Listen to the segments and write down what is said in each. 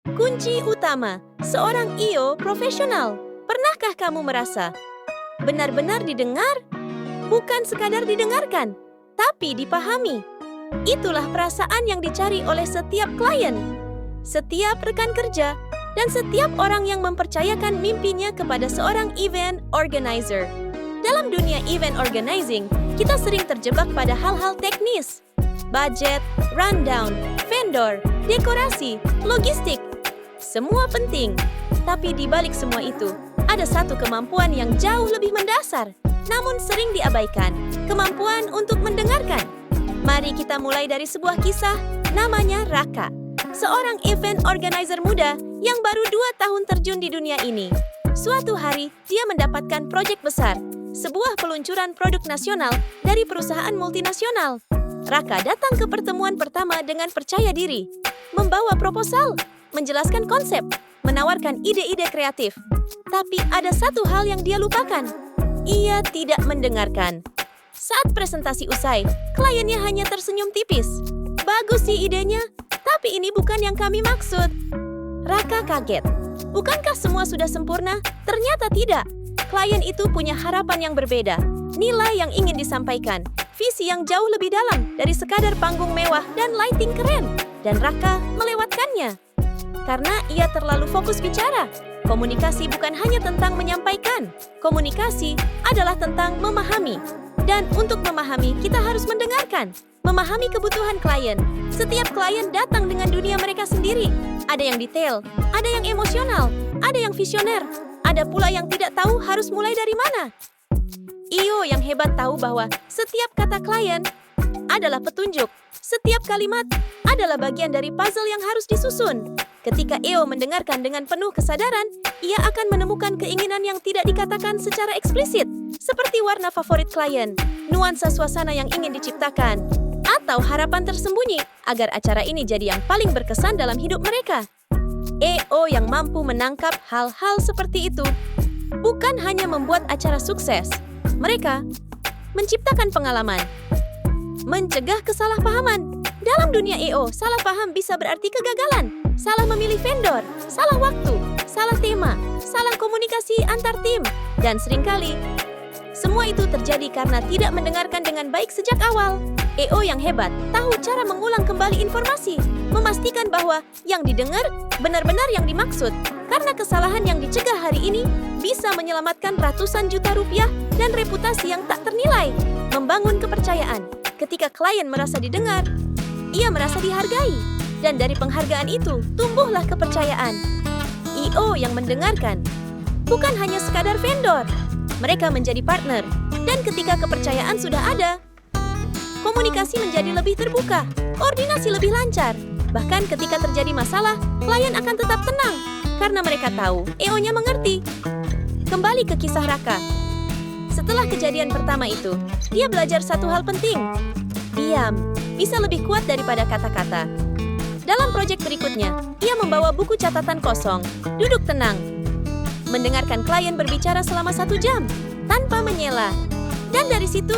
Kunci utama seorang I.O. profesional. Pernahkah kamu merasa benar-benar didengar? Bukan sekadar didengarkan, tapi dipahami. Itulah perasaan yang dicari oleh setiap klien, setiap rekan kerja, dan setiap orang yang mempercayakan mimpinya kepada seorang event organizer. Dalam dunia event organizing, kita sering terjebak pada hal-hal teknis. Budget, rundown, vendor, dekorasi, logistik. Semua penting, tapi di balik semua itu, ada satu kemampuan yang jauh lebih mendasar, namun sering diabaikan, kemampuan untuk mendengarkan. Mari kita mulai dari sebuah kisah, namanya Raka. Seorang event organizer muda yang baru 2 tahun terjun di dunia ini. Suatu hari, dia mendapatkan proyek besar, sebuah peluncuran produk nasional dari perusahaan multinasional. Raka datang ke pertemuan pertama dengan percaya diri, membawa proposal, menjelaskan konsep, menawarkan ide-ide kreatif. Tapi ada satu hal yang dia lupakan. Ia tidak mendengarkan. Saat presentasi usai, kliennya hanya tersenyum tipis. Bagus sih idenya, tapi ini bukan yang kami maksud. Raka kaget. Bukankah semua sudah sempurna? Ternyata tidak. Klien itu punya harapan yang berbeda, nilai yang ingin disampaikan, visi yang jauh lebih dalam dari sekadar panggung mewah dan lighting keren. Dan Raka melewatkannya. Karena ia terlalu fokus bicara. Komunikasi bukan hanya tentang menyampaikan. Komunikasi adalah tentang memahami. Dan untuk memahami, kita harus mendengarkan. Memahami kebutuhan klien. Setiap klien datang dengan dunia mereka sendiri. Ada yang detail, ada yang emosional, ada yang visioner, ada pula yang tidak tahu harus mulai dari mana. I.O. yang hebat tahu bahwa setiap kata klien adalah petunjuk. Setiap kalimat adalah bagian dari puzzle yang harus disusun. Ketika I.O. mendengarkan dengan penuh kesadaran, ia akan menemukan keinginan yang tidak dikatakan secara eksplisit, seperti warna favorit klien, nuansa suasana yang ingin diciptakan, atau harapan tersembunyi agar acara ini jadi yang paling berkesan dalam hidup mereka. I.O. yang mampu menangkap hal-hal seperti itu bukan hanya membuat acara sukses, mereka menciptakan pengalaman, mencegah kesalahpahaman. Dalam dunia I.O., salah paham bisa berarti kegagalan. Salah memilih vendor, salah waktu, salah tema, salah komunikasi antar tim. Dan seringkali, semua itu terjadi karena tidak mendengarkan dengan baik sejak awal. I.O. yang hebat tahu cara mengulang kembali informasi, memastikan bahwa yang didengar benar-benar yang dimaksud. Karena kesalahan yang dicegah hari ini bisa menyelamatkan ratusan juta rupiah dan reputasi yang tak ternilai. Membangun kepercayaan. Ketika klien merasa didengar, ia merasa dihargai. Dan dari penghargaan itu, tumbuhlah kepercayaan. I.O. yang mendengarkan bukan hanya sekadar vendor. Mereka menjadi partner. Dan ketika kepercayaan sudah ada, komunikasi menjadi lebih terbuka, koordinasi lebih lancar. Bahkan ketika terjadi masalah, klien akan tetap tenang. Karena mereka tahu, I.O.-nya mengerti. Kembali ke kisah Raka. Setelah kejadian pertama itu, dia belajar satu hal penting. Diam bisa lebih kuat daripada kata-kata. Dalam proyek berikutnya, ia membawa buku catatan kosong, duduk tenang, mendengarkan klien berbicara selama 1 jam, tanpa menyela. Dan dari situ,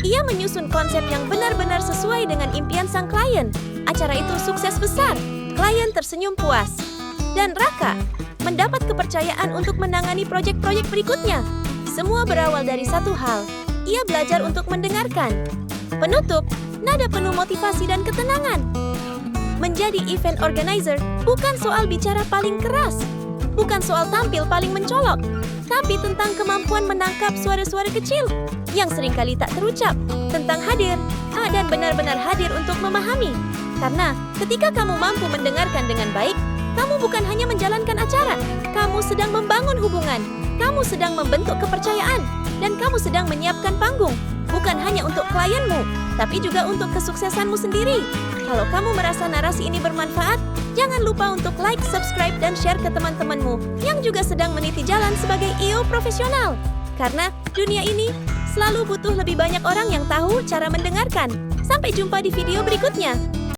ia menyusun konsep yang benar-benar sesuai dengan impian sang klien. Acara itu sukses besar, klien tersenyum puas. Dan Raka mendapat kepercayaan untuk menangani proyek-proyek berikutnya. Semua berawal dari satu hal, ia belajar untuk mendengarkan. Penutup, nada penuh motivasi dan ketenangan. Menjadi event organizer bukan soal bicara paling keras, bukan soal tampil paling mencolok, tapi tentang kemampuan menangkap suara-suara kecil yang seringkali tak terucap, tentang hadir, dan benar-benar hadir untuk memahami. Karena ketika kamu mampu mendengarkan dengan baik, kamu bukan hanya menjalankan acara, kamu sedang membangun hubungan, kamu sedang membentuk kepercayaan, dan kamu sedang menyiapkan panggung, bukan hanya untuk klienmu, tapi juga untuk kesuksesanmu sendiri. Kalau kamu merasa narasi ini bermanfaat, jangan lupa untuk like, subscribe, dan share ke teman-temanmu yang juga sedang meniti jalan sebagai I.O. profesional. Karena dunia ini selalu butuh lebih banyak orang yang tahu cara mendengarkan. Sampai jumpa di video berikutnya.